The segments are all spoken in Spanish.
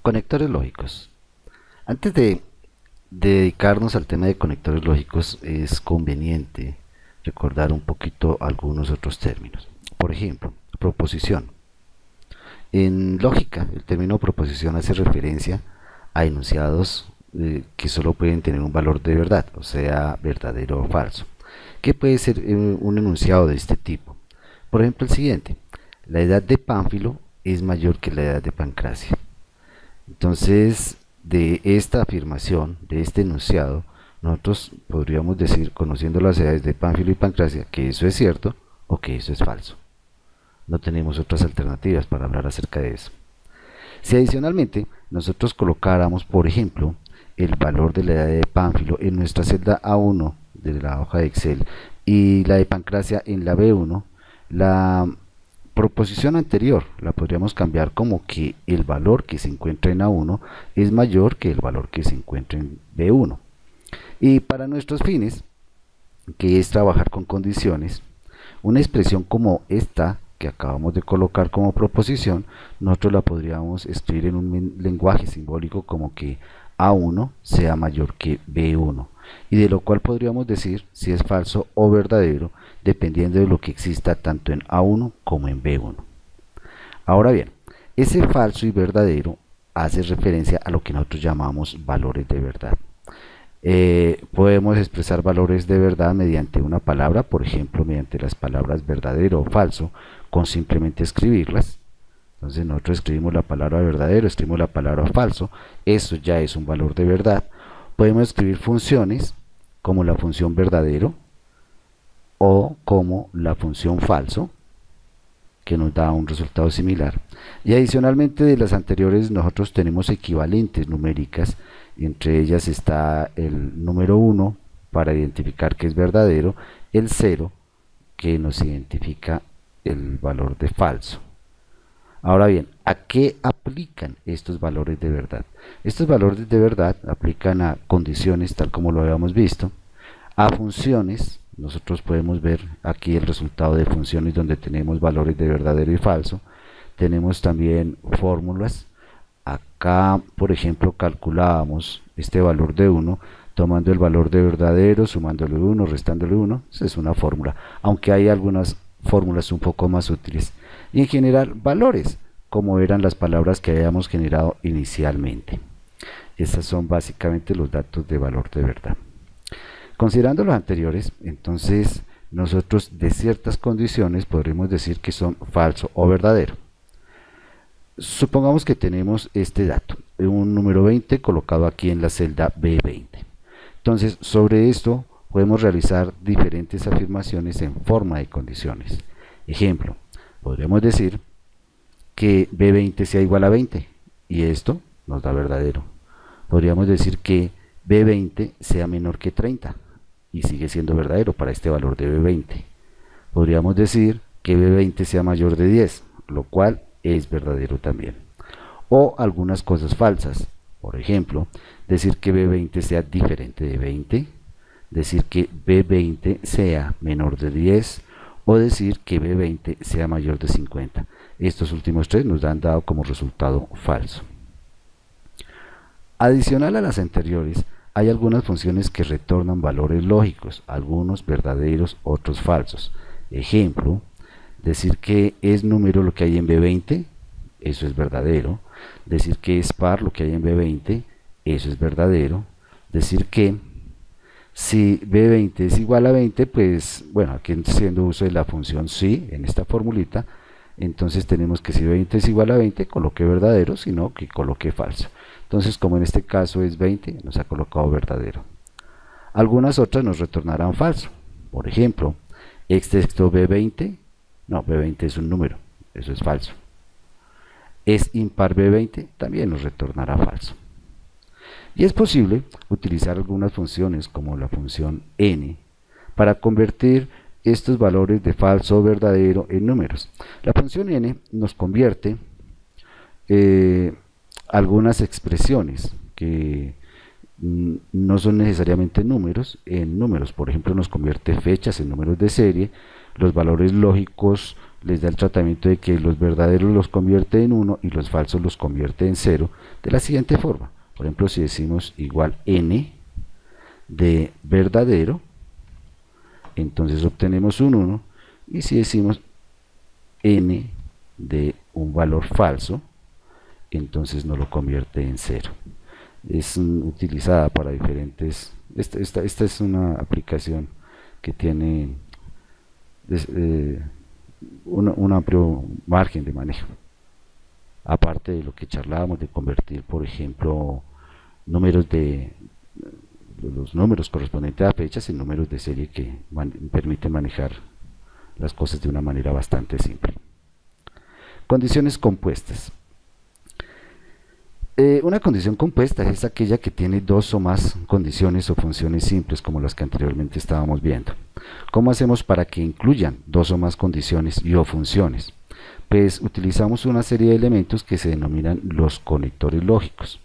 Conectores lógicos. Antes de dedicarnos al tema de conectores lógicos, es conveniente recordar un poquito algunos otros términos. Por ejemplo, proposición. En lógica, el término proposición hace referencia a enunciados que solo pueden tener un valor de verdad, o sea, verdadero o falso. ¿Qué puede ser un enunciado de este tipo? Por ejemplo, el siguiente: la edad de Pánfilo es mayor que la edad de Pancracia. Entonces, de esta afirmación, de este enunciado, nosotros podríamos decir, conociendo las edades de Pánfilo y Pancracia, que eso es cierto o que eso es falso. No tenemos otras alternativas para hablar acerca de eso. Si adicionalmente nosotros colocáramos, por ejemplo, el valor de la edad de Pánfilo en nuestra celda A1 de la hoja de Excel y la de Pancracia en la B1, la proposición anterior la podríamos cambiar como que el valor que se encuentra en A1 es mayor que el valor que se encuentra en B1. Y para nuestros fines, que es trabajar con condiciones, una expresión como esta que acabamos de colocar como proposición, nosotros la podríamos escribir en un lenguaje simbólico como que A1 sea mayor que B1, y de lo cual podríamos decir si es falso o verdadero dependiendo de lo que exista tanto en A1 como en B1. Ahora bien, ese falso y verdadero hace referencia a lo que nosotros llamamos valores de verdad. Podemos expresar valores de verdad mediante una palabra, por ejemplo, mediante las palabras verdadero o falso, con simplemente escribirlas. Entonces nosotros escribimos la palabra verdadero, escribimos la palabra falso, eso ya es un valor de verdad. Podemos escribir funciones como la función verdadero o como la función falso, que nos da un resultado similar. Y adicionalmente de las anteriores nosotros tenemos equivalentes numéricas, entre ellas está el número 1 para identificar que es verdadero, el 0 que nos identifica el valor de falso. Ahora bien, ¿a qué aplican estos valores de verdad? Estos valores de verdad aplican a condiciones, tal como lo habíamos visto, a funciones. Nosotros podemos ver aquí el resultado de funciones donde tenemos valores de verdadero y falso. Tenemos también fórmulas. Acá, por ejemplo, calculábamos este valor de 1 tomando el valor de verdadero, sumándole 1, restándole 1. Esa es una fórmula, aunque hay algunas fórmulas un poco más útiles. Y en general, valores, como eran las palabras que habíamos generado inicialmente. Estos son básicamente los datos de valor de verdad. Considerando los anteriores, entonces nosotros de ciertas condiciones podremos decir que son falso o verdadero. Supongamos que tenemos este dato, un número 20 colocado aquí en la celda B20. Entonces, sobre esto podemos realizar diferentes afirmaciones en forma de condiciones. Ejemplo, podríamos decir que B20 sea igual a 20 y esto nos da verdadero. Podríamos decir que B20 sea menor que 30 y sigue siendo verdadero para este valor de B20. Podríamos decir que B20 sea mayor de 10, lo cual es verdadero también. O algunas cosas falsas, por ejemplo, decir que B20 sea diferente de 20, decir que B20 sea menor de 10 o decir que B20 sea mayor de 50. Estos últimos tres nos han dado como resultado falso. Adicional a las anteriores, hay algunas funciones que retornan valores lógicos, algunos verdaderos, otros falsos. Ejemplo, decir que es número lo que hay en B20, eso es verdadero. Decir que es par lo que hay en B20, eso es verdadero. Decir que si B20 es igual a 20, pues bueno, aquí haciendo uso de la función si en esta formulita, entonces tenemos que si 20 es igual a 20, coloque verdadero, sino que coloque falso. Entonces, como en este caso es 20, nos ha colocado verdadero. Algunas otras nos retornarán falso. Por ejemplo, texto B20, no, B20 es un número, eso es falso. Es impar B20, también nos retornará falso. Y es posible utilizar algunas funciones como la función n para convertir estos valores de falso o verdadero en números. La función n nos convierte algunas expresiones que no son necesariamente números en números. Por ejemplo, nos convierte fechas en números de serie, los valores lógicos les da el tratamiento de que los verdaderos los convierte en 1 y los falsos los convierte en 0 de la siguiente forma. Por ejemplo, si decimos igual n de verdadero, entonces obtenemos un 1, y si decimos n de un valor falso, entonces nos lo convierte en 0. Es utilizada para diferentes, esta es una aplicación que tiene un amplio margen de manejo, aparte de lo que charlábamos de convertir, por ejemplo, números los números correspondientes a fechas en números de serie que permiten manejar las cosas de una manera bastante simple. Condiciones compuestas. Una condición compuesta es aquella que tiene dos o más condiciones o funciones simples, como las que anteriormente estábamos viendo. ¿Cómo hacemos para que incluyan dos o más condiciones y o funciones? Pues utilizamos una serie de elementos que se denominan los conectores lógicos.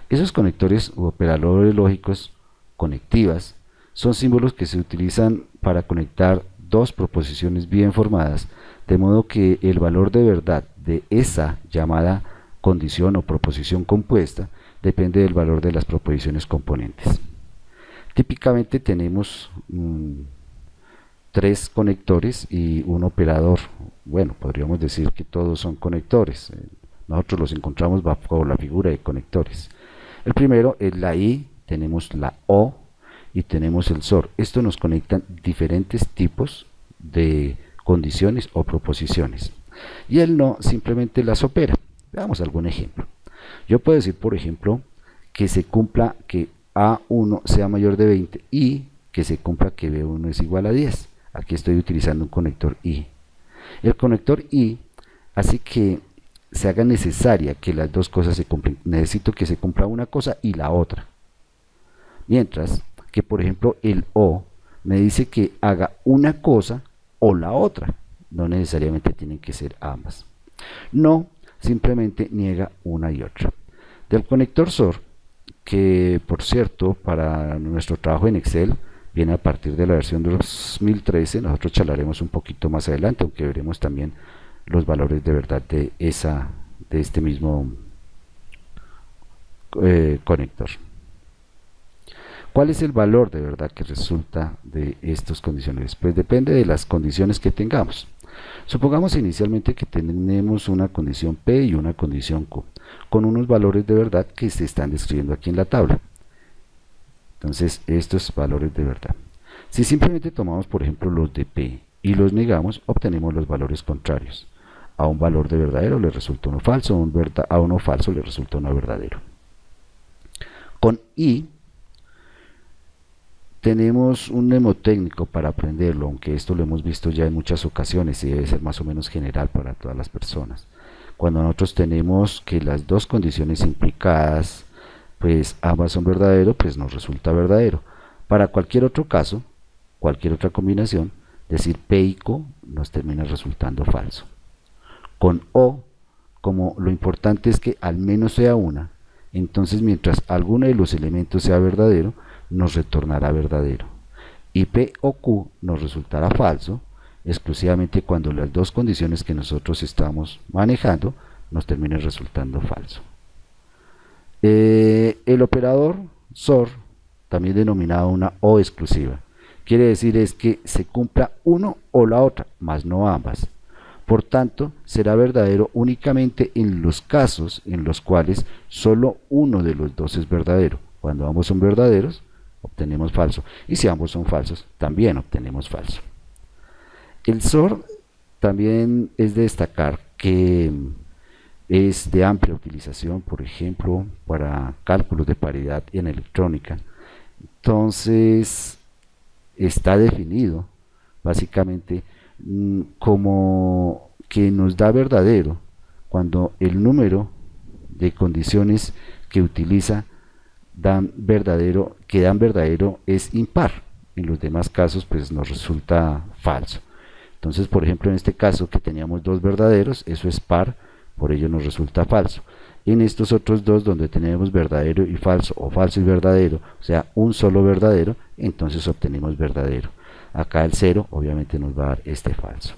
Esos conectores u operadores lógicos conectivas son símbolos que se utilizan para conectar dos proposiciones bien formadas, de modo que el valor de verdad de esa llamada condición o proposición compuesta depende del valor de las proposiciones componentes. Típicamente tenemos 3 conectores y un operador. Bueno, podríamos decir que todos son conectores. Nosotros los encontramos bajo la figura de conectores. El primero es la I, tenemos la O y tenemos el SOR. Esto nos conectan diferentes tipos de condiciones o proposiciones. Y el NO simplemente las opera. Veamos algún ejemplo. Yo puedo decir, por ejemplo, que se cumpla que A1 sea mayor de 20 y que se cumpla que B1 es igual a 10. Aquí estoy utilizando un conector I. El conector I hace que se haga necesaria que las dos cosas se cumplan. Necesito que se cumpla una cosa y la otra. Mientras que, por ejemplo, el O me dice que haga una cosa o la otra. No necesariamente tienen que ser ambas. No simplemente niega una y otra. Del conector SOR, que por cierto para nuestro trabajo en Excel viene a partir de la versión de 2013, nosotros charlaremos un poquito más adelante, aunque veremos también los valores de verdad de este mismo conector. ¿Cuál es el valor de verdad que resulta de estos condicionales? Pues depende de las condiciones que tengamos. Supongamos inicialmente que tenemos una condición P y una condición Q, con unos valores de verdad que se están describiendo aquí en la tabla. Entonces, estos valores de verdad. Si simplemente tomamos, por ejemplo, los de P y los negamos, obtenemos los valores contrarios. A un valor de verdadero le resulta uno falso, a uno falso le resulta uno verdadero. Con I tenemos un mnemotécnico para aprenderlo, aunque esto lo hemos visto ya en muchas ocasiones y debe ser más o menos general para todas las personas. Cuando nosotros tenemos que las dos condiciones implicadas, pues ambas son verdadero, pues nos resulta verdadero. Para cualquier otro caso, cualquier otra combinación, decir P y Q nos termina resultando falso. Con O, como lo importante es que al menos sea una, entonces mientras alguno de los elementos sea verdadero, nos retornará verdadero, y P o Q nos resultará falso exclusivamente cuando las dos condiciones que nosotros estamos manejando nos terminen resultando falso. El operador SOR, también denominado una O exclusiva, quiere decir es que se cumpla uno o la otra, mas no ambas. Por tanto, será verdadero únicamente en los casos en los cuales solo uno de los dos es verdadero. Cuando ambos son verdaderos, obtenemos falso, y si ambos son falsos, también obtenemos falso. El SOR también es de destacar que es de amplia utilización, por ejemplo, para cálculos de paridad en electrónica. Entonces, está definido básicamente como que nos da verdadero cuando el número de condiciones que utiliza que dan verdadero es impar. En los demás casos pues nos resulta falso. Entonces, por ejemplo, en este caso que teníamos dos verdaderos, eso es par, por ello nos resulta falso. En estos otros dos donde tenemos verdadero y falso, o falso y verdadero, o sea, un solo verdadero, entonces obtenemos verdadero. Acá el 0 obviamente nos va a dar este falso.